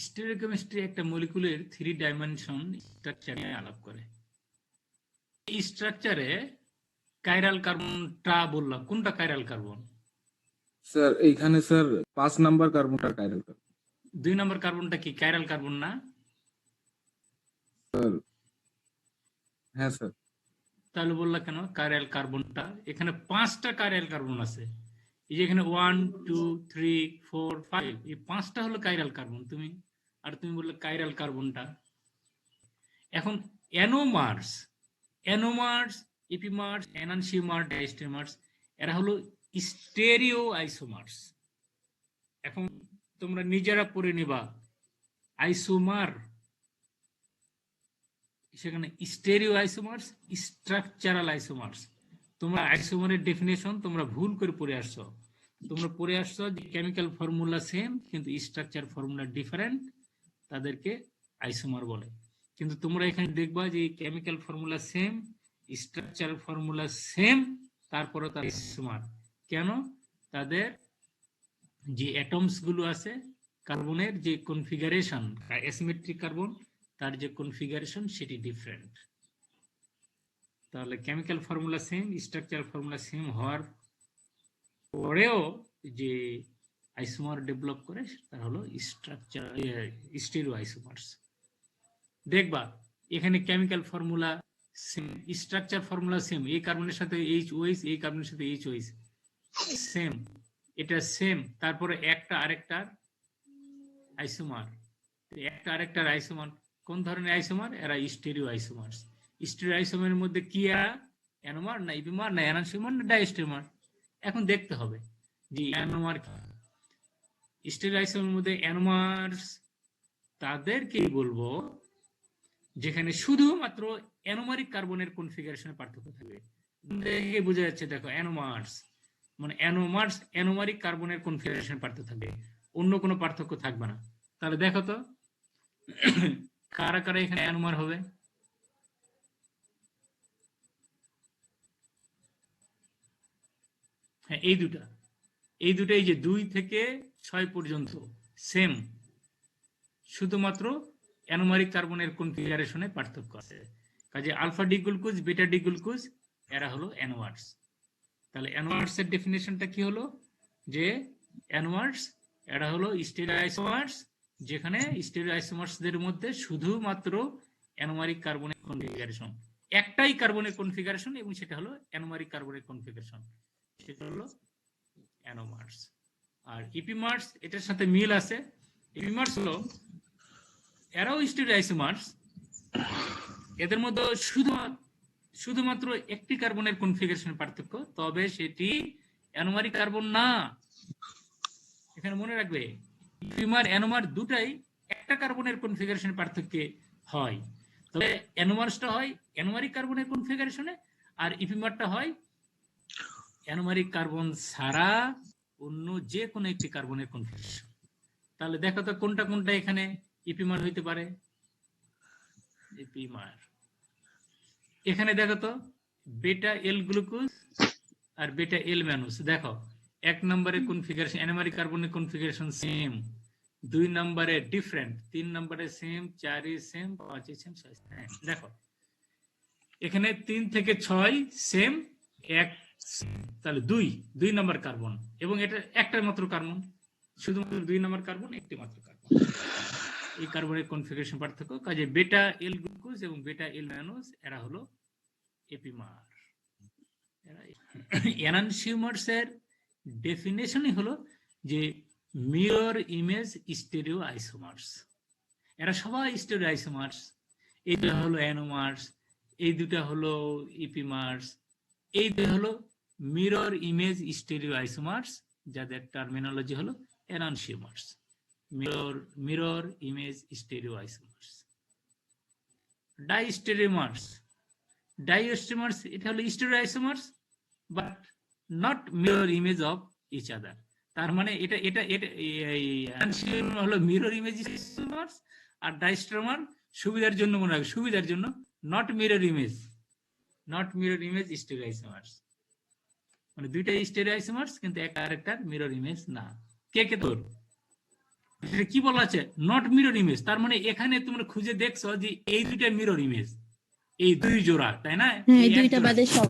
Stereochemistry একটা মলিকুলের 3 dimension structure নিয়ে আলাপ করে। এই স্ট্রাকচারে কাইরাল কার্বনটা বললাম, কোনটা কাইরাল কার্বন? স্যার এইখানে স্যার 5 নাম্বার কার্বনটা কাইরাল কার্বন। 2 নম্বর কার্বনটা কি কাইরাল কার্বন না? স্যার হ্যাঁ স্যার। তাহলে বললা কেন কাইরাল কার্বনটা? এখানে 5টা কাইরাল কার্বন আছে। এই যে এখানে 1 2 3 4 5, এই 5টা হলো কাইরাল কার্বন। তুমি বললে কাইরাল কার্বনটা। এখন অ্যানোমার্স, এপিমার্স, এনানসিওমার, ডাইস্টেমার্স, এরা হলো স্টেরিও আইসোমার্স। এখন তোমরা নিজেরা পড়ে নিবা আইসোমার, সেখানে স্টেরিও আইসোমার্স, স্ট্রাকচারাল আইসোমার্স। তোমরা আইসোমারের ডেফিনেশন তোমরা ভুল করে পড়ে আসছো। তোমরা পড়ে আসছো যে কেমিক্যাল ফর্মুলা সেম কিন্তু স্ট্রাকচার ফর্মুলা ডিফারেন্ট, তাদেরকে আইসোমার বলে। কিন্তু তোমরা এখানে দেখবা যে chemical formula same, structure formula same, তারপরে তার আইসোমার। কেন? তাদের যে অ্যাটমস গুলো আছে, কার্বনের যে কনফিগারেশন, অ্যাসিমেট্রিক কার্বন, তার যে কনফিগারেশন সেটি ডিফারেন্ট। তাহলে chemical formula same, structure formula same হওয়ার পরেও যে আইসোমার ডেভেলপ করে তার হলো স্ট্রাকচার স্টেরিও আইসোমার্স। দেখবা এখানে chemical formula same, structure formula same, এই কার্বনের সাথে এইচ এই কার্বনের সাথে এইচ সেম, এটা সেম। তারপরে একটা আরেকটার আইসোমার, একটা আরেকটার আইসোমার। কোন ধরনের আইসোমার? এরা স্টেরিও আইসোমার্স। স্টেরিও আইসোমারের মধ্যে কি এরা অ্যানোমার না ইপিমার না এনানসিওমার না ডাইস্টেমার? এখন দেখতে হবে যে অ্যানোমার কি। স্টেরিও আইসোমারের মধ্যে অ্যানোমার্স তাদেরকে বলবো যেখানে শুধুমাত্র অ্যানোমারিক কার্বনের কনফিগারেশনে পার্থক্য থাকবে। দেখে বোঝা যাচ্ছে, দেখো অ্যানোমার্স মানে অ্যানোমারিক কার্বনের কনফিগারেশনে পার্থক্য থাকবে, অন্য কোনো পার্থক্য থাকবে না। তাহলে দেখো তো কারা কারা এখানে অ্যানোমার হবে? হ্যাঁ, এই দুটাই যে 2 থেকে 6 পর্যন্ত সেম, শুধুমাত্র অ্যানোমারিক কার্বনের কনফিগারেশনে পার্থক্য আছে। কাজে alpha D glucose, beta D glucose এরা হলো অ্যানোমার্স। তাহলে অ্যানোমার্স এর ডেফিনেশনটা কি হলো? যে অ্যানোমার্স এরা হলো স্টেরিও আইসোমার্স, যেখানে স্টেরিও আইসোমার্সদের মধ্যে শুধুমাত্র অ্যানোমারিক কার্বনের কনফিগারেশন, একটাই কার্বনের কনফিগারেশন, এবং সেটা হলো অ্যানোমারিক কার্বনের কনফিগারেশন, সেটা হলো অ্যানোমার্স। আর ইপিমার্স এটার সাথে মিল আছে। ইপিমার্স হলো এরাও স্টেরিও আইসোমার্স, এদের মধ্যে শুধুমাত্র একটি কার্বনের কনফিগারেশন পার্থক্য, তবে সেটি অ্যানোমারিক কার্বন না। এখানে মনে রাখবে ইপিমার অ্যানোমার দুটাই একটা কার্বনের কনফিগারেশন পার্থক্যে হয়, তবে অ্যানোমার্সটা হয় অ্যানোমারিক কার্বনের কনফিগারেশনে, আর ইপিমারটা হয় অ্যানোমারিক কার্বন ছাড়া অন্য যে কোনো একটি কার্বনের কনফিগারেশন। তাহলে দেখো তো কোনটা কোনটা এখানে ইপিমার হইতে পারে। ইপিমার এখানে দেখো তো বেটা এল গ্লুকোজ আর বেটা এল ম্যানুস। দেখো 1 নম্বরে কনফিগারেশন অ্যানোমারিক কার্বনের কনফিগারেশন সেম, 2 নম্বরে ডিফারেন্ট, 3 নম্বরে সেম, 4 সেম, 5 সেম, 6 সেম। দেখো এখানে 3 থেকে 6 সেম, 1 তাহলে 2 নম্বর কার্বন, এবং এটা একটা মাত্র কার্বন, শুধুমাত্র 2 নম্বর কার্বন, একটি মাত্র কার্বন। এই কার্বনের কনফিগারেশন পার্থক্য। কাজে বেটা এল গ্লুকোজ এবং বেটা এল ম্যানুস এরা হলো এপিমার। এনানসিওমার্স এর ডেফিনেশনই হলো যে মিরর ইমেজ স্টেরিও আইসোমার্স। এরা সবাই স্টেরিও আইসোমার্স। এই দুটো হলো অ্যানোমার্স, এই দুটো হলো ইপিমার্স, এই দুটো হলো মিরর ইমেজ স্টেরিও আইসোমার্স, যাদের টার্মিনোলজি হলো enantiomers. Mirror image stereo isomers. Diastereomers এটা হলো stereo isomers but not mirror image of each other. তার মানে এটা এটা এটা হলো মিরর ইমেজ আইসোমার্স, আর ডাইস্টেরিওমার সুবিধার জন্য মনে রাখবে, সুবিধার জন্য নট মিরর ইমেজ স্টেরিও আইসোমার্স। মানে দুইটা স্টেরিও আইসোমার্স কিন্তু একটা আরেকটার মিরর ইমেজ না। কে তোর এটা কি বলা আছে, নট মিরর ইমেজ। তার মানে এখানে তোমরা খুঁজে দেখছো যে এই দুইটা মিরর ইমেজ, এই দুই জোড়া, তাই না? হ্যাঁ, এই এক দুইটা জোড়া, বাদে সব।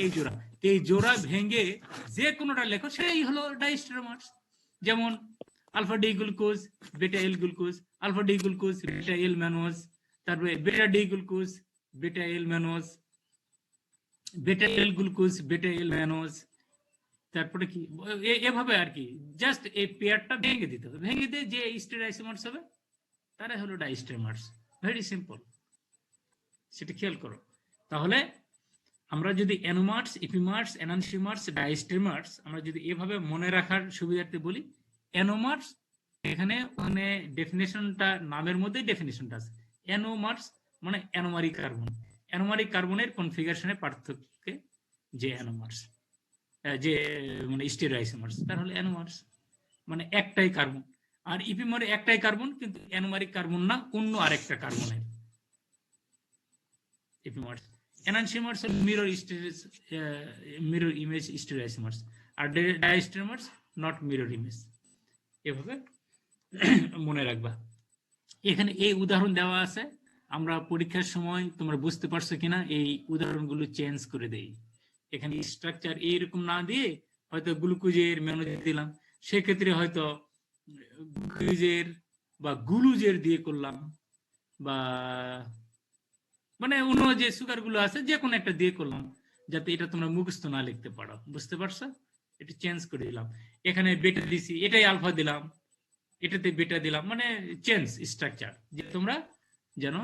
এই জোড়া, এই জোড়া ভেঙে যে কোনোটা লেখো সেই হলো ডাইস্টেরমার্স। যেমন আলফা ডি গ্লুকোজ, বেটা এল গ্লুকোজ, আলফা ডি গ্লুকোজ, বেটা এল ম্যানোজ, তারপরে বেটা ডি গ্লুকোজ, বেটা এল ম্যানোজ, বেটা এল গ্লুকোজ, বেটা এল ম্যানোজ। তারপরে কি এভাবে আর কি, জাস্ট এই পেয়ারটা ভেঙে দিতে হবে, ভেঙে দিয়ে যে স্টেট আইসোমার্স হবে তারা হলো ডাইস্টেরমার্স। ভেরি সিম্পল, সেটা খেয়াল করো। তাহলে আমরা যদি অ্যানোমার্স, ইপিমার্স, এনানসিমার্স, ডাইস্টেরমার্স আমরা যদি এভাবে মনে রাখার সুবিধার্থে বলি, অ্যানোমার্স এখানে মানে ডেফিনেশনটা নামের মধ্যেই ডেফিনেশনটা আছে। অ্যানোমার্স মানে অ্যানোমারিক কার্বন, অ্যানোমারিক কার্বনের কনফিগারেশনের পার্থক্যে যে অ্যানোমার্স, যে মানে স্টেরিওআইসোমার্স তার হলো অ্যানোমার্স, মানে একটাই কার্বন। আর ইপিমারে একটাই কার্বন কিন্তু অ্যানোমারিক কার্বন না, অন্য আরেকটা কার্বনের ইপিমার্স। এনানসিমার্স হল মিরর ইমেজ স্টেরিওআইসোমার্স, আর ডাইস্টেরমার্স নট মিরর ইমেজ। এভাবে মনে রাখবা। এখানে এই উদাহরণ দেওয়া আছে, আমরা পরীক্ষার সময় তোমরা বুঝতে পারছো কিনা এই উদাহরণগুলো চেঞ্জ করে দেই। এখানে স্ট্রাকচার এইরকম না দিয়ে হয়তো গ্লুকোজের ম্যানোজ দিলাম, সেক্ষেত্রে হয়তো গ্লুকোজের বা গ্লুজের দিয়ে করলাম, বা মানে অন্য যে সুগার গুলো আছে যে কোনো একটা দিয়ে করলাম, যাতে এটা তোমরা মুখস্থ না লিখতে পারো। বুঝতে পারছো? এটা চেঞ্জ করে দিলাম, এখানে বেটা দিছি, এটাই আলফা দিলাম, এটাতে বেটা দিলাম, মানে চেঞ্জ স্ট্রাকচার, যে তোমরা যেন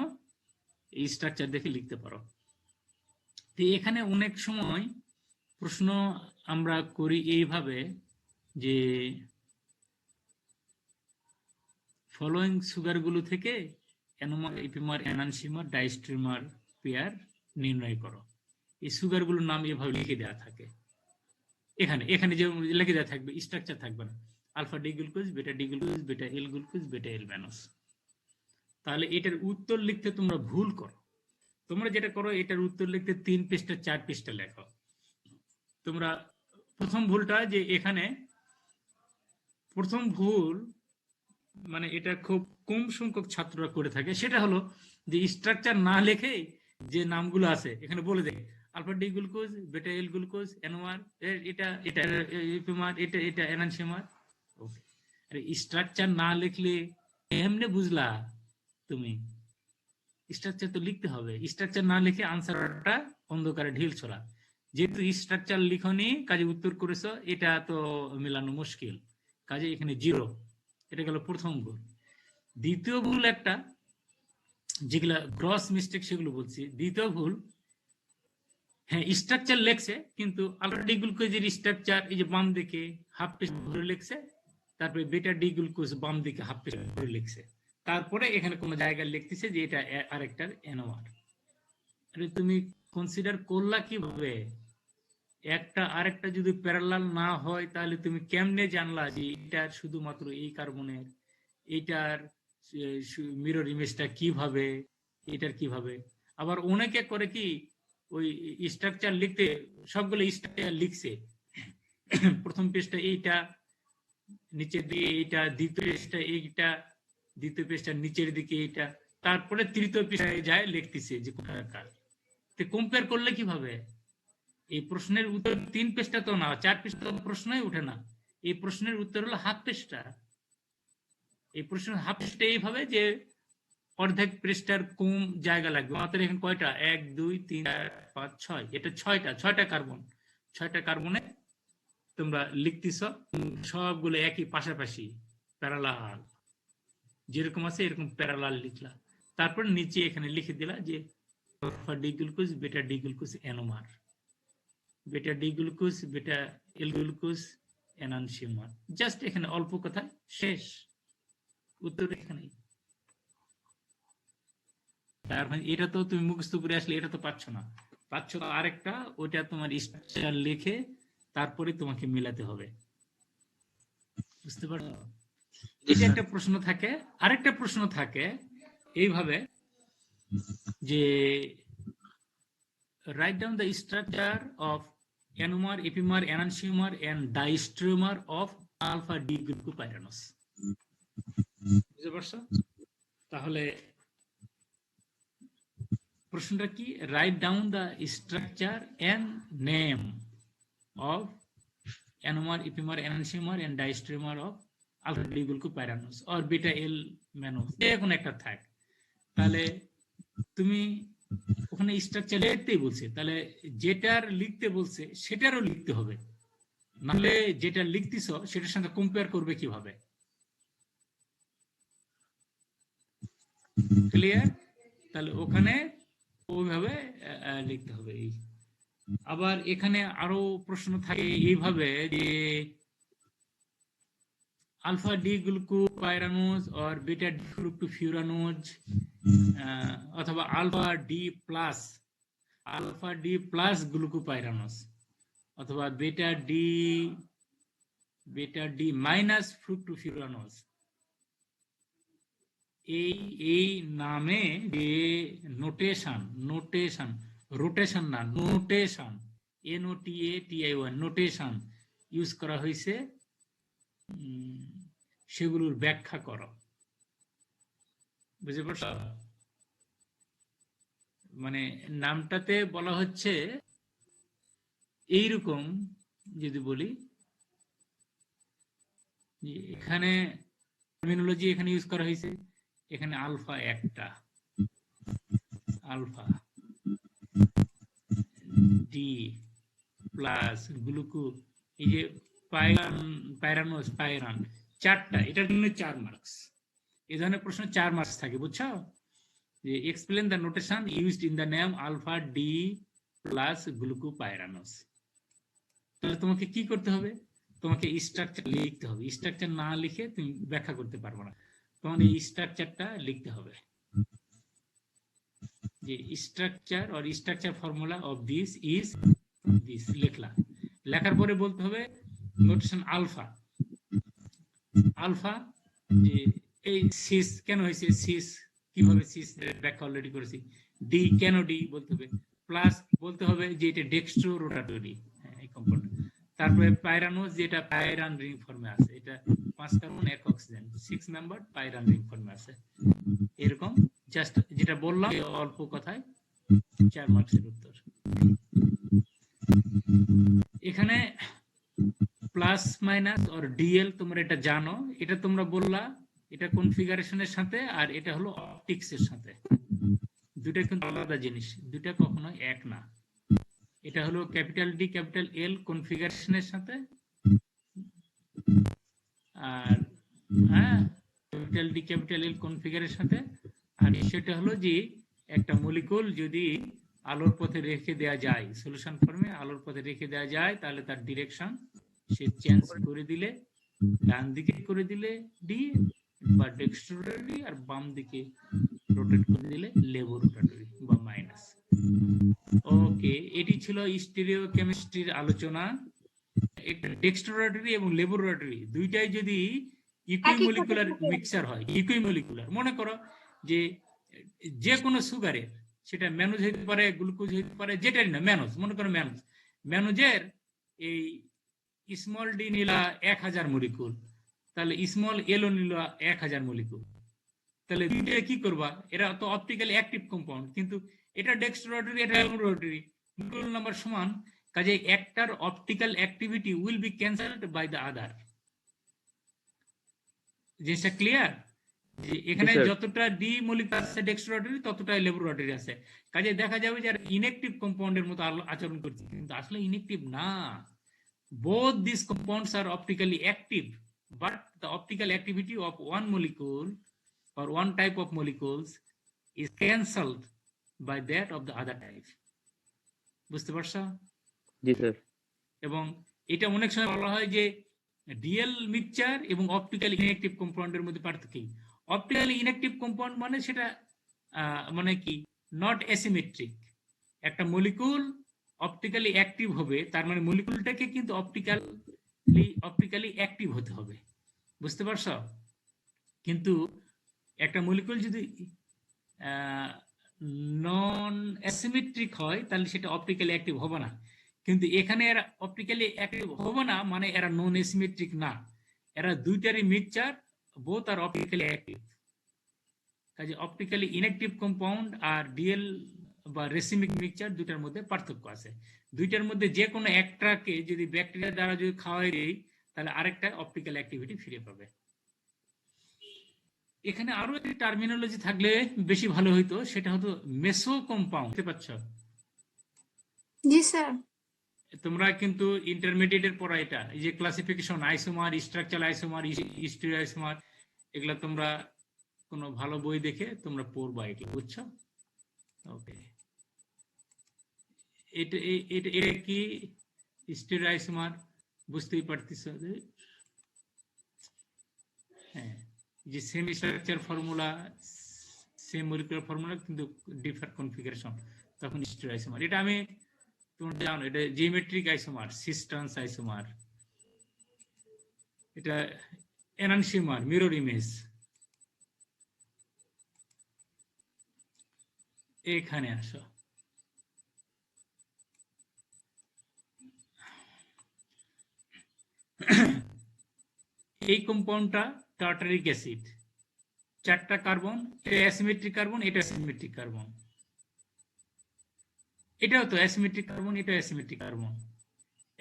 এই স্ট্রাকচার দেখে লিখতে পারো। তো এখানে অনেক সময় প্রশ্ন আমরা করি এইভাবে যে ফলোইং সুগার গুলো থেকে অ্যানোমার, ইপিমার, এনানসিমার, ডাইস্টেরমার পেয়ার নির্ণয় করো। এই সুগার গুলোর নাম এভাবে লিখে দেওয়া থাকে। এখানে এখানে যে লিখে দেওয়া থাকবে, স্ট্রাকচার থাকবে না। আলফা ডি গ্লুকোজ, বেটা ডি গ্লুকোজ, বেটা এল গ্লুকোজ, বেটা এল ম্যানোজ। তাহলে এটার উত্তর লিখতে তোমরা ভুল করো। তোমরা যেটা করো, এটার উত্তর লিখতে 3 পৃষ্ঠা 4 পৃষ্ঠা লেখো। তোমরা প্রথম ভুলটা যে এখানে প্রথম ভুল, মানে এটা খুব কম সংখ্যক ছাত্ররা করে থাকে, সেটা হলো যে স্ট্রাকচার না লিখে যে নামগুলো আছে এখানে বলে দেয়, আলফা ডি গ্লুকোজ, বেটা এল গ্লুকোজ, এনোমার, এটা এটা ইপিমার, এটা এটা এনানসিমার। ওকে, আরে স্ট্রাকচার না লিখলে এমনি বুঝলা তুমি? স্ট্রাকচার তো লিখতে হবে। স্ট্রাকচার না লিখে আনসারটা অন্ধকারে ঢিল ছোড়া। যেহেতু স্ট্রাকচার লিখনি, কাজে উত্তর করেছো, এটা তো মেলানো মুশকিল, কাজে এখানে 0। এটা গেল প্রথম ভুল। দ্বিতীয় ভুল একটা, যেগুলা গ্রস মিস্টেক সেগুলো বলছি। দ্বিতীয় ভুল, হ্যাঁ স্ট্রাকচার লেখছে কিন্তু আলফা ডি গ্লুকোজের স্ট্রাকচার এই যে বাম দিকে হাফ পেজ ধরে লিখছে, তারপরে বেটা ডি গ্লুকোজ বাম দিকে হাফ পেজ ধরে লিখছে, তারপরে এখানে কোনো জায়গায় লিখতেছে যে এটা আরেকটার এনোমার। আরে তুমি কনসিডার করলা কিভাবে? একটা আরেকটা যদি প্যারালাল না হয় তাহলে তুমি কেমনে জানলা যে এটার শুধুমাত্র এই কার্বনের, এটার মিরর ইমেজটা কিভাবে, এটার কিভাবে? আবার অনেকে করে কি, ওই স্ট্রাকচার লিখতে সবগুলো স্ট্রাকচার লিখছে, প্রথম পেজটা এইটা, নিচের দিকে এইটা, দ্বিতীয় পেজটা এইটা, দ্বিতীয় পেজটা নিচের দিকে এইটা, তারপরে তৃতীয় পেজটায় যায় লিখতেছে যে কোথাকার। তো কম্পেয়ার করলে কিভাবে? এই প্রশ্নের উত্তর 3 পৃষ্ঠা তো না, 4 পৃষ্ঠা তো প্রশ্নই উঠে না। এই প্রশ্নের উত্তর হলো হাফ পৃষ্ঠা। এই প্রশ্নের হাফ পৃষ্ঠা এইভাবে যে অর্ধেক পৃষ্ঠার কম জায়গা লাগবে। মাত্র এখানে কয়টা, 1 2 3 4 5 6, এটা 6টা কার্বন, 6টা কার্বনে তোমরা লিখতেছ সবগুলো একই পাশাপাশি প্যারালাল, যেরকম আছে এরকম প্যারালাল লিখলা। তারপর নিচে এখানে লিখে দিলা যে আলফা ডি গ্লুকোজ, বেটা ডি গ্লুকোজ, এনোমার, বেটা ডি গ্লুকোজ, বেটা এল গ্লুকোজ, এনানসিমার। জাস্ট এখানে অল্প কথা, শেষ, উত্তর এখানেই। তার মানে এটা তো তুমি মুখস্থ করে আসলে এটা তো পাচ্ছ না, পাচ্ছ তো আরেকটা, ওইটা তোমার স্ট্রাকচার লিখে তারপরে তোমাকে মিলাতে হবে। বুঝতে পারছো? এটা একটা প্রশ্ন থাকে। আরেকটা প্রশ্ন থাকে এইভাবে যে write down the structure of anomer, epimer, enantiomer and diastereomer of alpha D glucopyranose. বুঝতে পারছো? তাহলে প্রশ্নটা কি? Write down the structure and name of NMR, epimer, enantiomer and diastereomer of alpha D glucopyranose or beta L mannose, যে কোনো একটা থাক। তাহলে তুমি ওখানে স্ট্রাকচার লিখতেই বলছে, তাহলে যেটার লিখতে বলছে সেটারও লিখতে হবে, নাহলে যেটা লিখতেছ সেটার সঙ্গে কম্পেয়ার করবে কিভাবে? ক্লিয়ার? তাহলে ওখানে ওইভাবে লিখতে হবে। আবার এখানে আরো প্রশ্ন থাকে এইভাবে যে alpha D glucopyranose or beta D fructofuranose অথবা alpha D plus glucopyranose অথবা beta D minus fructofuranose, এই নামে যে নোটেশন রোটেশন না নোটেশন NOTATION নোটেশন ইউজ করা হয়েছে, সেগুলোর ব্যাখ্যা করো। বুঝতে পারছো? মানে নামটাতে বলা হচ্ছে এইরকম, যদি বলি এখানে টার্মিনোলজি এখানে ইউজ করা হয়েছে, এখানে আলফা একটা, আলফা ডি প্লাস গ্লুকো, এই যে পাইরান চারটা, এটার জন্য 4 মার্কস। এই ধরনের প্রশ্ন 4 মার্কস থাকে, বুঝছো? যে explain the notation used in the name alpha D plus glucopyranose. তাহলে তোমাকে কি করতে হবে? তোমাকে স্ট্রাকচার লিখতে হবে। স্ট্রাকচার না লিখে তুমি ব্যাখ্যা করতে পারবে না, তোমার এই স্ট্রাকচারটা লিখতে হবে। যে structure or structure formula of this is this, লেখার পরে বলতে হবে নোটেশন আলফা। যে এই সিস কেন হয়েছে, সিস কিভাবে, সিস ব্যাখ্যা অলরেডি করেছি। ডি কেন ডি বলতে হবে, প্লাস বলতে হবে যে এটা ডেক্সট্রো রোটাটরি এই কম্পাউন্ড। তারপরে পাইরানোজ, যেটা পাইরান রিং ফর্মে আছে, এটা 5 carbon 1 oxygen 6 member pyran ring ফর্মে আছে। এরকম জাস্ট যেটা বললাম অল্প কথায় 4 মার্কসের উত্তর। এখানে প্লাস মাইনাস অর ডিএল তোমরা এটা জানো, এটা তোমরা বললা এটা কনফিগারেশনের সাথে, আর এটা হলো অপটিক্সের সাথে। দুটো কিন্তু আলাদা জিনিস, দুটো কখনো এক না। এটা হলো ক্যাপিটাল ডি ক্যাপিটাল এল কনফিগারেশনের সাথে, আর ক্যাপিটাল ডি ক্যাপিটাল এল কনফিগারেশনের সাথে, আর সেটা হলো যে একটা মলিকুল যদি আলোর পথে রেখে দেওয়া যায়, সলিউশন ফর্মে আলোর পথে রেখে দেওয়া যায়, তাহলে তার ডিরেকশন সে চেঞ্জ করে দিলে, ডান দিকে করে দিলে ডি বা ডেক্সট্রোরোটারি, আর বাম দিকে রোটেট করে দিলে লেবোরোটারি বা মাইনাস। ওকে, এটি ছিল স্টিরিও কেমিস্ট্রির আলোচনা। একটা ডেক্সট্রোরোটারি এবং লেবোরোটারি দুইটাই যদি ইকুইমলিকুলার মিক্সচার হয়, ইকুইমলিকুলার, মনে করো যে কোনো সুগারের, সেটা ম্যানোজ হতে পারে, গ্লুকোজ হতে পারে, যেটাই না ম্যানোজ, মনে করো ম্যানোজের এই স্মল ডি নিলা 1000 মলিকুল, তাহলে স্মল এলও নিল 1000 মলিকুল, তাহলে দুইটা কি করবা? এরা তো অপটিক্যালি অ্যাক্টিভ কম্পাউন্ড, কিন্তু এটা ডেক্সট্রোরোটারি, এটা লেবোরোটারি, মলিকুল নাম্বার সমান, কাজে একটার optical activity will be cancelled by the other. জিনিসটা ক্লিয়ার? যে এখানে যতটা ডি মলিকুল আছে ডেক্সট্রোরোটারি, ততটাই লেবোরোটারি আছে। কাজে দেখা যাবে যে ইনঅ্যাক্টিভ কম্পাউন্ডের মতো আচরণ করছে, কিন্তু আসলে ইনঅ্যাক্টিভ না। Both these compounds are optically active, but the optical activity of one molecule or one type of molecules is cancelled by that of the other type. বুঝতে পারছো? জি স্যার। এবং এটা অনেক সময় বলা হয় যে ডিএল মিক্সচার এবং অপটিক্যালি ইনঅ্যাক্টিভ কম্পাউন্ডের মধ্যে পার্থক্য। অপটিক্যালি ইনঅ্যাক্টিভ কম্পাউন্ড মানে সেটা মানে কি, নট অ্যাসিমেট্রিক। একটা মলিকুল অপটিক্যালি অ্যাক্টিভ হবে, তার মানে মলিকুলটাকে কিন্তু অপটিক্যালি অ্যাক্টিভ হতে হবে। বুঝতে পারছো? কিন্তু একটা মলিকুল যদি নন অ্যাসিমেট্রিক হয়, তাহলে সেটা অপটিক্যালি অ্যাক্টিভ হবে না। কিন্তু এখানে এরা অপটিক্যালি অ্যাক্টিভ হবে না মানে এরা নন অ্যাসিমেট্রিক না, এরা দুইটারই mixture, both are optically active. কাজে অপটিক্যালি ইনঅ্যাক্টিভ কম্পাউন্ড আর ডিএল বা রেসিমিক মিক্সচার দুটার মধ্যে পার্থক্য আছে। দুইটার মধ্যে যে কোনো একটাকে যদি ব্যাকটেরিয়া দ্বারা যদি খাওয়াই দেই তাহলে আরেকটা অপটিক্যাল অ্যাক্টিভিটি ফিরে পাবে। এখানে আরো একটি টার্মিনোলজি থাকলে বেশি ভালো হইতো, সেটা হতো মেসো কম্পাউন্ড। বুঝতে পারছো? জি স্যার। তোমরা কিন্তু ইন্টারমিডিয়েটের পড়া এটা, এই যে classification isomer, structural isomer, stereo isomer, এগুলা তোমরা কোনো ভালো বই দেখে তোমরা পড়বা এটি, বুঝছো? ওকে, এটা এটা এটা কি স্টিরিও আইসোমার বুঝতেই পারতেছো? হ্যাঁ, যে same structure formula, same molecular formula কিন্তু ডিফার কনফিগারেশন, তখন স্টিরিও আইসোমার। এটা আমি তোমরা জানো, এটা geometric isomer, cis trans isomer, এটা এনানসিওমার, মিরর ইমেজ। এখানে আসো, এই কম্পাউন্ডটা টার্টারিক অ্যাসিড, 4টা কার্বন, এটা অ্যাসিমেট্রিক কার্বন, এটা সিমেট্রিক কার্বন, এটাও তো অ্যাসিমেট্রিক কার্বন, এটা অ্যাসিমেট্রিক কার্বন।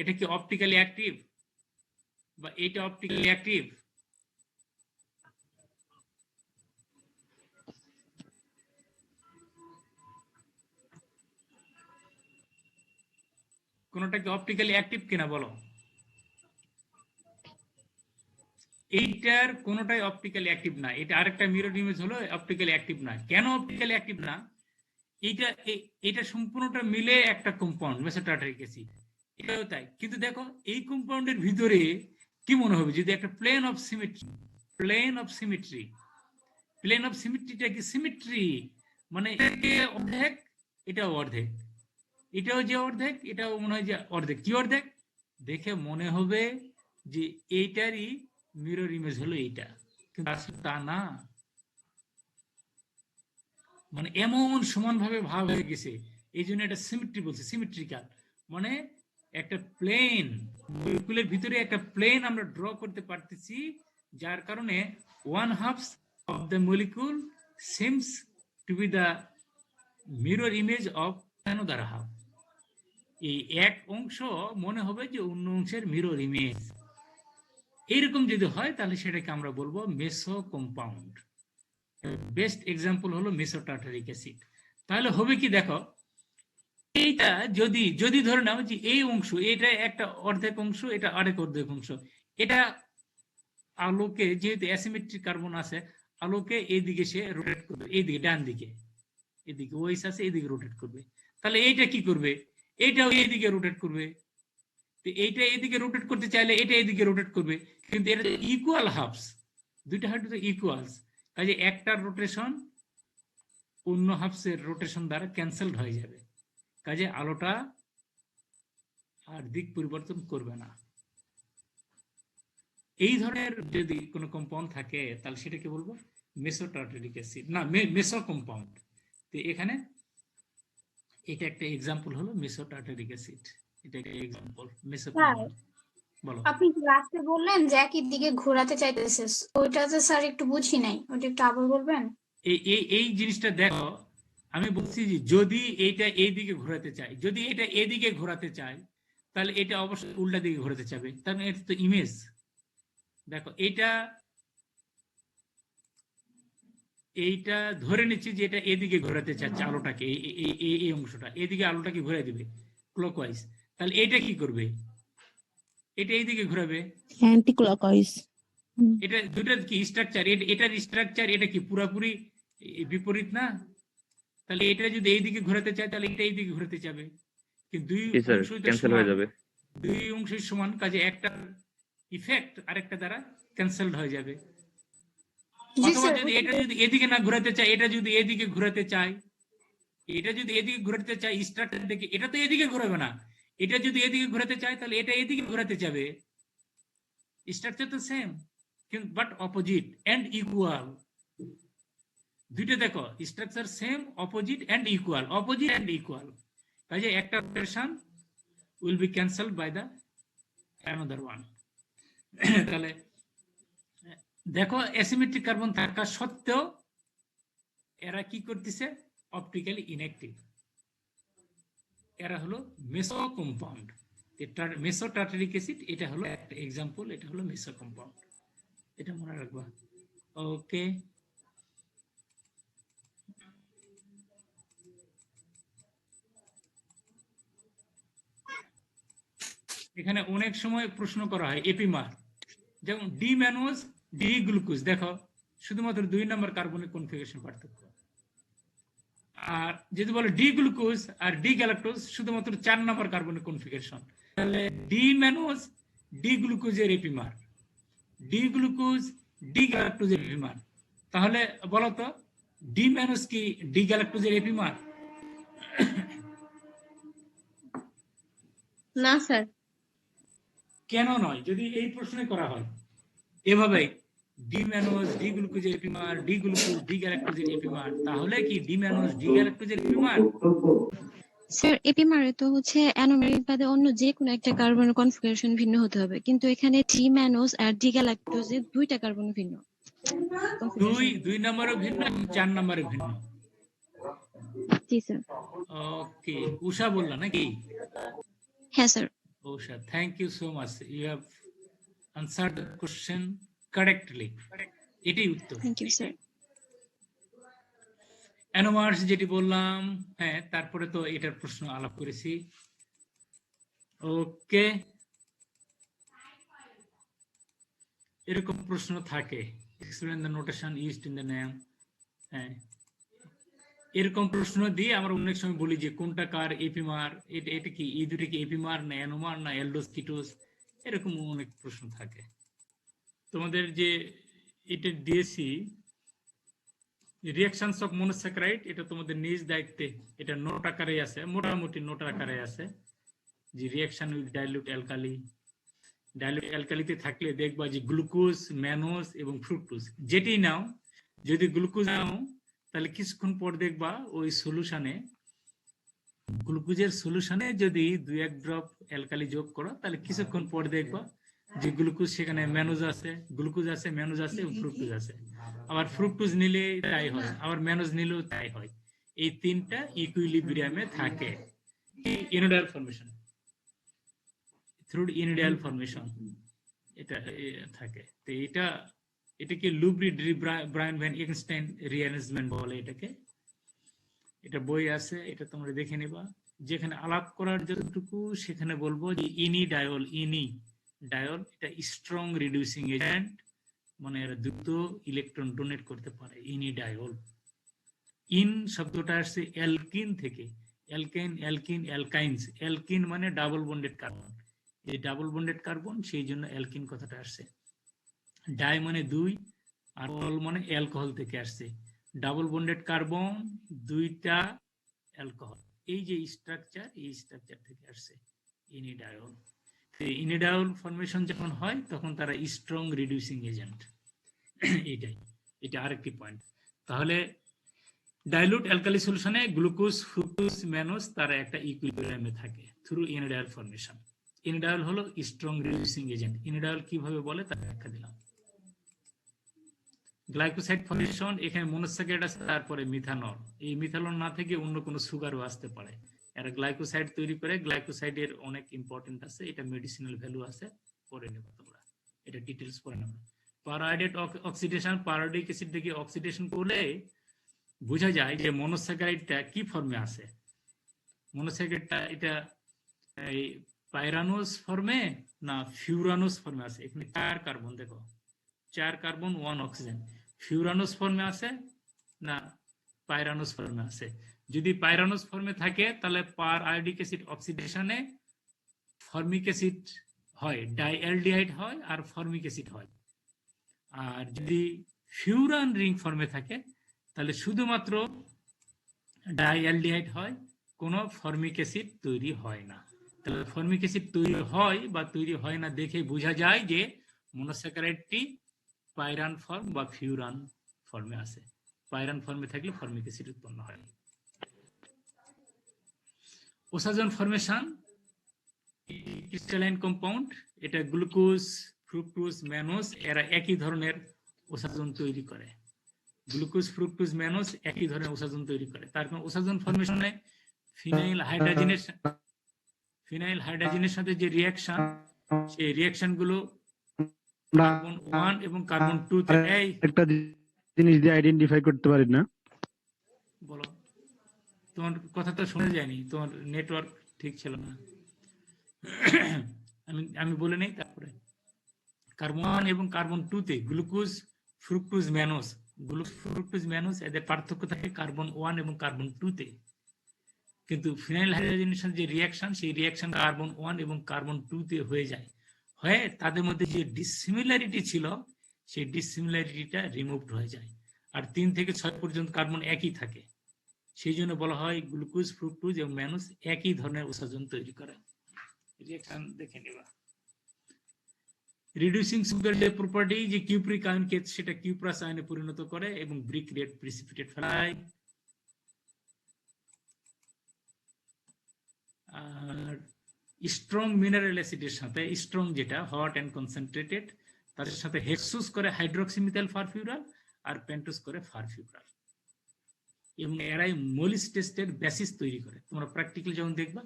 এটা কি অপটিক্যালি অ্যাক্টিভ বা এটা অপটিক্যালি অ্যাক্টিভ? কোনটা কি অপটিক্যালি অ্যাক্টিভ কিনা বলো? এইটার কোনটাই অপটিক্যালি অ্যাক্টিভ না। এটা আরেকটা মিরর ইমেজ হলো অপটিক্যালি অ্যাক্টিভ না। কেন অপটিক্যালি অ্যাক্টিভ না? এইটা এটা সম্পূর্ণটা মিলে একটা কম্পাউন্ড মেসোটার্টারিক অ্যাসিড, এটাও তাই। কিন্তু দেখো এই কম্পাউন্ডের ভিতরে কি মনে হবে যদি একটা plane of symmetry, plane of symmetry, plane of সিমেট্রিটা কি সিমেট্রি, মানে এটাকে অর্ধেক, এটাও অর্ধেক, এটাও যে অর্ধেক, এটাও মনে হয় যে অর্ধেক। কি অর্ধেক? দেখে মনে হবে যে এইটারই মিরর ইমেজ হলো এইটা, কিন্তু আসলে তা না। মানে এমন সমানভাবে ভাব হয়ে গেছে, এই জন্য এটা সিমেট্রি বলছে, সিমেট্রিক্যাল। মানে একটা প্লেন, মলিকুলের ভিতরে একটা প্লেন আমরা ড্র করতে পারতেছি, যার কারণে one halves of the molecule seems to be the mirror image of another half. এই এক অংশ মনে হবে যে অন্য অংশের মিরর ইমেজ। এইরকম যদি হয় তাহলে সেটাকে আমরা বলবো মেসো কম্পাউন্ড। বেস্ট এক্সাম্পল হলো মেসোটার্টারিক অ্যাসিড। তাহলে হবে কি দেখো, এইটা যদি যদি ধরে নাও যে এই অংশ, এটা একটা অর্ধেক অংশ, এটা আরেক অর্ধেক অংশ, এটা আলোকে যেহেতু অ্যাসিমেট্রিক কার্বন আছে, আলোকে এইদিকে সে রোটেট করবে, এইদিকে ডান দিকে, এদিকে ওয়েস আছে, এইদিকে রোটেট করবে। তাহলে এইটা কি করবে? এইটাও এইদিকে রোটেট করবে। তো এইটা এইদিকে রোটেট করতে চাইলে এটা এইদিকে রোটেট করবে, কিন্তু এটা ইকুয়াল হাফস, দুইটা হাফ তো ইকুয়ালস, কাজে একটা রোটেশন অন্য হাফসের রোটেশন দ্বারা ক্যান্সেলড হয়ে যাবে, কাজে আলোটা আর দিক পরিবর্তন করবে না। এই ধরনের যদি কোনো কম্পাউন্ড থাকে তাহলে সেটাকে বলবো মেসোটার্টারিক অ্যাসিড, না মেসো কম্পাউন্ড। তো এখানে এটা একটা এক্সাম্পল হলো মেসোটার্টারিক অ্যাসিড, এটা একটা এক্সাম্পল মেসো কম্পাউন্ড। বলো। আপনি লাস্টে বললেন যে একই দিকে ঘোরাতে চাইতেছে, ওইটাতে স্যার একটু বুঝি নাই, ওটা একটু আবার বলবেন? এই জিনিসটা দেখো, আমি বলছি যে যদি এইটা এইদিকে ঘোরাতে চাই, যদি এটা এদিকে ঘোরাতে চাই তাহলে এটা অবশ্যই উল্টা দিকে ঘোরাতে চাবে, তার মানে এটা তো ইমেজ। দেখো এইটা ধরে নিচ্ছি যে এটা এদিকে ঘোরাতে চাচ্ছে আলোটাকে, এই অংশটা এদিকে আলোটাকে ঘুরে দিবে ক্লকওয়াইজ, তাহলে এটা কি করবে? এটা এইদিকে ঘোরাবে, অ্যান্টি ক্লকওয়াইজ। এটা দুটার কি স্ট্রাকচার, এটার স্ট্রাকচার এটা কি পুরাপুরি বিপরীত না? তাহলে এটা যদি এইদিকে ঘোরাতে চায় তাহলে এটা এইদিকে ঘোরাতে যাবে, কিন্তু দুই অংশই তো ক্যান্সেল হয়ে যাবে। দুই অংশই সমান, কাজে একটা ইফেক্ট আরেকটা দ্বারা ক্যান্সেলড হয়ে যাবে। জি অথবা স্যার। যদি এটা যদি এদিকে না ঘোরাতে চায়, এটা যদি এদিকে ঘোরাতে চায়, এটা যদি এদিকে ঘোরাতে চায় স্ট্রাকচার দেখে, এটা তো এদিকে ঘোরাবে না, এটা যদি এদিকে ঘোরাতে চায় তাহলে এটা এদিকে ঘোরাতে যাবে, স্ট্রাকচার তো same but opposite and equal. দুইটা দেখো, structure same, opposite and equal, opposite and equal, কাজে একটা rotation will be cancelled by the another one। তাহলে দেখো অ্যাসিমেট্রিক কার্বন থাকা সত্ত্বেও এরা কি করতেছে, অপটিক্যালি ইনঅ্যাক্টিভ। এরা হলো মেসো কম্পাউন্ড। মেসো টার্টারিক অ্যাসিড এটা হলো একটা এক্সাম্পল, এটা হলো মেসো কম্পাউন্ড, এটা মনে রাখবা। ওকে, এখানে অনেক সময় প্রশ্ন করা হয় এপিমার, যেমন ডি ম্যানোজ ডি গ্লুকোজ, দেখো শুধুমাত্র 2 নম্বর কার্বনিক কনফিগারেশন পার্থক্য। আর যদি বলে ডি গ্লুকোজ আর ডি গ্যালাক্টোজ, শুধুমাত্র 4 নম্বর কার্বনিক কনফিগারেশন। তাহলে ডি ম্যানোজ ডি গ্লুকোজের epimer, D glucose D গ্যালাক্টোজের epimer. তাহলে বলো তো ডি ম্যানোজ কি ডি গ্যালাক্টোজের এপিমার? না স্যার। কেন নয়? যদি এই প্রশ্নে করা হয় এভাবে ডি ম্যানোজ ডি গ্লুকোজের epimer, D glucose D গ্যালাক্টোজের epimer, তাহলে কি D mannose D গ্যালাক্টোজের epimer? Sir এপিমারে তো হচ্ছে অ্যানোমেরিক বাদে অন্য যে কোনো একটা কার্বনের কনফিগারেশন ভিন্ন হতে হবে, কিন্তু এখানে ডি ম্যানোজ আর ডি গ্যালাক্টোজে দুইটা কার্বন ভিন্ন দুই নম্বরে ভিন্ন, 4 নম্বরে ভিন্ন। জি স্যার। ওকে, উষা বললা নাকি? হ্যাঁ sir. Usha, thank you so much. You have answered the question correctly. এটাই উত্তর। Thank you sir. অ্যানোমার্স যেটি বললাম, হ্যাঁ, তারপরে তো এটার প্রশ্ন আলাপ করেছি। ওকে, এরকম প্রশ্ন থাকে, explain the notation used in the name। হ্যাঁ, এরকম প্রশ্ন দিয়ে আমরা অনেক সময় বলি যে কোনটা কার এপিমার, এটা কি এই দুটো কি এপিমার না অ্যানোমার না অ্যালডোস কিটোস, এরকম অনেক প্রশ্ন থাকে। তোমাদের যে এটা দিয়েছি রিঅ্যাকশনস অফ মনোস্যাকারাইড, এটা তোমাদের নিজ দায়িত্বে, এটা নোট আকারে আছে, মোটামুটি নোট আকারে আছে যে reaction with dilute alkali. Dilute অ্যালকালিতে থাকলে দেখবা যে গ্লুকোজ, ম্যানোজ এবং ফ্রুক্টোজ যেটি নাও, যদি গ্লুকোজ নাও তাহলে কিছুক্ষণ পর দেখবা ওই সলিউশনে, গ্লুকোজের সলিউশনে যদি 2-1 ড্রপ অ্যালকালি যোগ করো তাহলে কিছুক্ষণ পর দেখবা যে গ্লুকোজ সেখানে ম্যানোজ আছে, গ্লুকোজ আছে, ম্যানোজ আছে এবং ফ্রুক্টোজ আছে। আবার ফ্রুক্টোজ নিলে তাই হয়, আবার ম্যানোজ নিলেও তাই হয়। এই তিনটা ইকুইলিব্রিয়ামে থাকে ইনোডায়াল ফরমেশন, থ্রু ইনোডায়াল ফরমেশন এটা থাকে। তো এটাকে লুব্রি ব্রায়ান ভ্যান এক্সটাইন রিঅ্যারেঞ্জমেন্ট বলে এটাকে। এটা বই আছে, এটা তোমরা দেখে নিবা। যেখানে আলাপ করার যতটুকু সেখানে বলবো যে ইনিডায়ল, ইনিডায়ল এটা স্ট্রং রিডিউসিং এজেন্ট, মানে এরা দ্রুত ইলেকট্রন ডোনেট করতে পারে। ইনিডায়ল, ইন শব্দটা আসছে অ্যালকিন থেকে, অ্যালকেন, অ্যালকিন, অ্যালকাইন্স। অ্যালকিন মানে ডাবল বন্ডেড কার্বন, এই ডাবল বন্ডেড কার্বন, সেই জন্য অ্যালকিন কথাটা আসছে। ডাই মানে 2 আর অল মানে অ্যালকোহল থেকে আসছে। ডাবল বন্ডেড কার্বন, 2টা অ্যালকোহল, এই যে স্ট্রাকচার, এই স্ট্রাকচার থেকে আসছে ইনিডায়ল। ইনিডায়ল ফরমেশন যখন হয় তখন তারা স্ট্রং রিডিউসিং এজেন্ট। এটাই, এটা আরেকটি পয়েন্ট। তাহলে ডাইলুট অ্যালকালি সলিউশনে গ্লুকোজ, ফ্রুক্টোজ, ম্যানোজ তারা একটা ইকুইলিব্রিয়ামে থাকে থ্রু ইনিডায়ল ফরমেশন। ইনিডায়ল হলো স্ট্রং রিডিউসিং এজেন্ট। ইনিডায়ল কিভাবে বলে তার ব্যাখ্যা দিলাম। গ্লাইকোসাইড ফরমেশন, এখানে মনোস্যাকারাইড আছে, তারপরে মিথানল। এই মিথানল না থেকে অন্য কোনো সুগারও আসতে পারে। এরা গ্লাইকোসাইড তৈরি করে, গ্লাইকোসাইডের অনেক ইম্পর্টেন্ট আছে, এটা মেডিসিনাল ভ্যালু আছে, পরে নেব তোমরা, এটা ডিটেইলস পরে নেব। পারাইডেট অক্সিডেশন, পারাইডিক অ্যাসিড থেকে অক্সিডেশন করলে বোঝা যায় যে মনোস্যাকারাইডটা কি ফর্মে আছে। মনোস্যাকারাইডটা এটা এই পাইরানোজ ফর্মে না ফিউরানোজ ফর্মে আছে। এখানে 4 কার্বন, দেখো 4 কার্বন 1 অক্সিজেন। ফিউরানোজ ফর্মে আছে না পাইরানোজ ফর্মে আছে? যদি পাইরানোজ ফর্মে থাকে তাহলে পার আয়োডিক অ্যাসিড অক্সিডেশনে ফর্মিক অ্যাসিড হয়, ডাইঅ্যালডিহাইড হয় আর ফর্মিক অ্যাসিড হয়। আর যদি ফিউরান রিং ফর্মে থাকে তাহলে শুধুমাত্র ডাইঅ্যালডিহাইড হয়, কোনো ফর্মিক অ্যাসিড তৈরি হয় না। তাহলে ফর্মিক অ্যাসিড তৈরি হয় বা তৈরি হয় না দেখে বোঝা যায় যে মনোস্যাকারাইডটি পাইরান ফর্ম বা ফিউরান ফর্মে আছে। পাইরান ফর্মে থাকলে ফর্মিক অ্যাসিড উৎপন্ন হয়। ওসাজন ফরমেশন, ক্রিস্টালাইন কম্পাউন্ড, এটা গ্লুকোজ, ফ্রুক্টোজ, ম্যানোজ এরা একই ধরনের ওসাজন তৈরি করে। গ্লুকোজ ফ্রুক্টোজ ম্যানোজ একই ধরনের ওসাজন তৈরি করে। তার কারণ ওসাজন ফর্মেশনে ফিনাইল হাইড্রোজেনের সাথে যে রিঅ্যাকশন, সেই রিঅ্যাকশন গুলো কার্বন 1 এবং কার্বন 2 তে একটা জিনিস দিয়ে আইডেন্টিফাই করতে পারি না। বলো, তোমার কথা তো শোনা যায়নি, তোমার নেটওয়ার্ক ঠিক ছিল না। আমি বলে নেই। তারপরে কার্বন 1 এবং কার্বন 2 তে গ্লুকোজ ফ্রুক্টোজ ম্যানোজ এদের পার্থক্য থাকে কার্বন 1 এবং কার্বন 2 তে। কিন্তু ফিনাইল হাইড্রোজেনের সাথে যে রিঅ্যাকশন, সেই রিঅ্যাকশন কার্বন 1 এবং কার্বন 2 তে হয়ে যায়। হয়ে তাদের মধ্যে যে ডিসিমিলারিটি ছিল, সেই ডিসিমিলারিটিটা রিমুভড হয়ে যায়। আর 3 থেকে 6 পর্যন্ত কার্বন একই থাকে। সেই জন্য বলা হয় গ্লুকোজ ফ্রুক্টোজ এবং ম্যানোজ একই ধরনের ওসাজন তৈরি করে। রিঅ্যাকশন দেখে নিবা। রিডিউসিং সুগার যে প্রপার্টি, যে কিউপ্রিক আয়নকে সেটা কিউপ্রাস আয়নে পরিণত করে এবং ব্রিক রেড প্রিসিপিটেট ফেলায়। আর স্ট্রং মিনারেল অ্যাসিডের সাথে, স্ট্রং যেটা হট এন্ড কনসেন্ট্রেটেড, তাদের সাথে হেক্সোস করে হাইড্রোক্সিমিথাইল ফারফিউরাল আর পেন্টোস করে ফারফিউরাল, এবং এরাই মোলিস টেস্টের বেসিস তৈরি করে। তোমরা প্র্যাকটিক্যাল যেমন দেখবা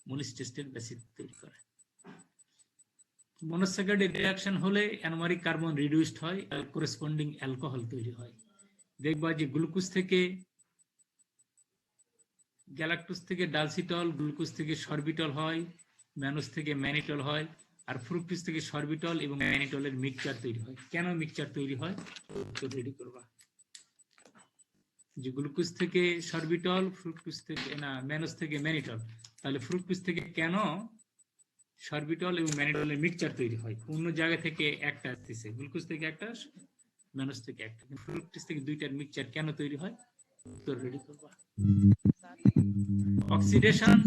মোলিস টেস্টের বেসিস তৈরি করে। মনোস্যাকারাইড রিঅ্যাকশন হলে অ্যানোমারিক কার্বন রিডিউসড হয় আর করেসপন্ডিং অ্যালকোহল তৈরি হয়। দেখবা যে গ্লুকোজ থেকে গ্যালাক্টোজ থেকে ডালসিটল, গ্লুকোজ থেকে সরবিটল হয়, ম্যানোজ থেকে ম্যানিটল হয়, আর ফ্রুক্টোজ থেকে সরবিটল এবং ম্যানিটলের মিক্সচার তৈরি হয়। কেন মিক্সচার তৈরি হয় তো রেডি করবা। যে গ্লুকোজ থেকে সরবিটল, ফ্রুক্টোজ থেকে ম্যানোজ থেকে ম্যানিটল, তাহলে ফ্রুক্টোজ থেকে কেন সরবিটল এবং ম্যানিটলের মিক্সচার তৈরি হয়? অন্য জায়গা থেকে একটা আসতেছে, গ্লুকোজ থেকে একটা, ম্যানোজ থেকে একটা, ফ্রুক্টোজ থেকে দুইটার মিক্সচার কেন তৈরি হয় তো রেডি করবা। অক্সিডেশন,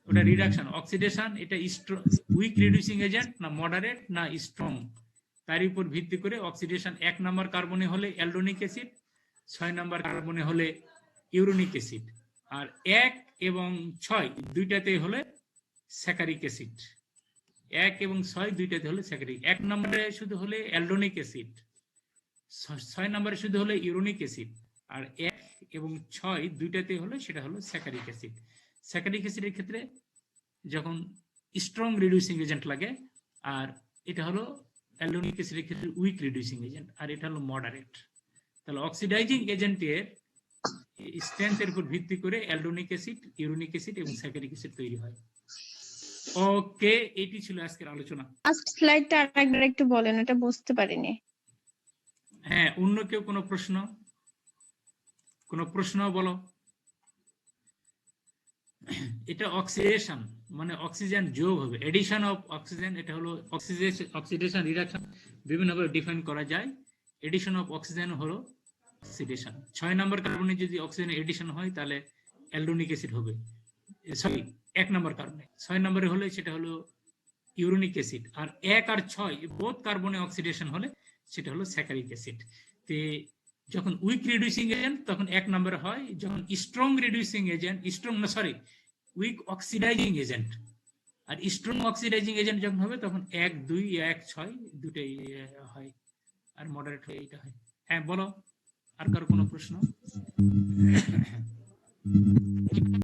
ওটা রিডাকশন। অক্সিডেশন এটা উইক রিডিউসিং এজেন্ট না মডারেট না স্ট্রং, তার উপর ভিত্তি করে অক্সিডেশন 1 নম্বর কার্বনে হলে অ্যালডোনিক অ্যাসিড, 6 নম্বর কার্বনে হলে ইউরোনিক অ্যাসিড, আর 1 এবং 6 দুইটাতে হলে স্যাকারিক অ্যাসিড। 1 এবং 6 দুইটাতে হলে স্যাকারিক। 1 নম্বরে শুধু হলে অ্যালডোনিক অ্যাসিড, 6 নম্বরে শুধু হলে ইউরোনিক অ্যাসিড, আর 1 এবং 6 দুইটাতে হলে সেটা হলো স্যাকারিক অ্যাসিড। স্যাকারিক অ্যাসিডের ক্ষেত্রে যখন স্ট্রং রিডিউসিং এজেন্ট লাগে, আর এটা হলো অ্যালডোনিক অ্যাসিডের ক্ষেত্রে উইক রিডিউসিং এজেন্ট, আর এটা হলো মডারেট। তাহলে অক্সিডাইজিং এজেন্টের স্ট্রেংথের উপর ভিত্তি করে অ্যালডোনিক অ্যাসিড, ইউরোনিক অ্যাসিড এবং স্যাকারিক অ্যাসিড তৈরি হয়। ওকে, এটি ছিল আজকের আলোচনা। লাস্ট স্লাইডটা আরেকবার একটু বলেন, এটা বুঝতে পারিনি। হ্যাঁ, অন্য কেউ কোনো প্রশ্ন বলো। এটা অক্সিডেশন মানে অক্সিজেন যোগ হবে, এডিশন অফ অক্সিজেন। এটা হলো অক্সিডেশন রিডাকশন বিভিন্নভাবে ডিফাইন করা যায়। এডিশন অফ অক্সিজেন হলো অক্সিডেশন। 6 নম্বর কার্বনে যদি অক্সিজেন এডিশন হয় তাহলে অ্যালডোনিক অ্যাসিড হবে, সরি 1 নম্বর কার্বনে। 6 নম্বরে হলে সেটা হলো ইউরোনিক অ্যাসিড, আর 1 আর 6 বোথ কার্বনে অক্সিডেশন হলে সেটা হলো স্যাকারিক অ্যাসিড। তে যখন উইক রিডিউসিং এজেন্ট তখন 1 নম্বরে হয়, যখন strong reducing agent, weak oxidising agent আর স্ট্রং অক্সিডাইজিং এজেন্ট যখন হবে তখন 1, 2, 1, 6 দুটাই হয়, আর মডারেট হয়ে এটা হয়। হ্যাঁ বলো, আর কার কোনো প্রশ্ন?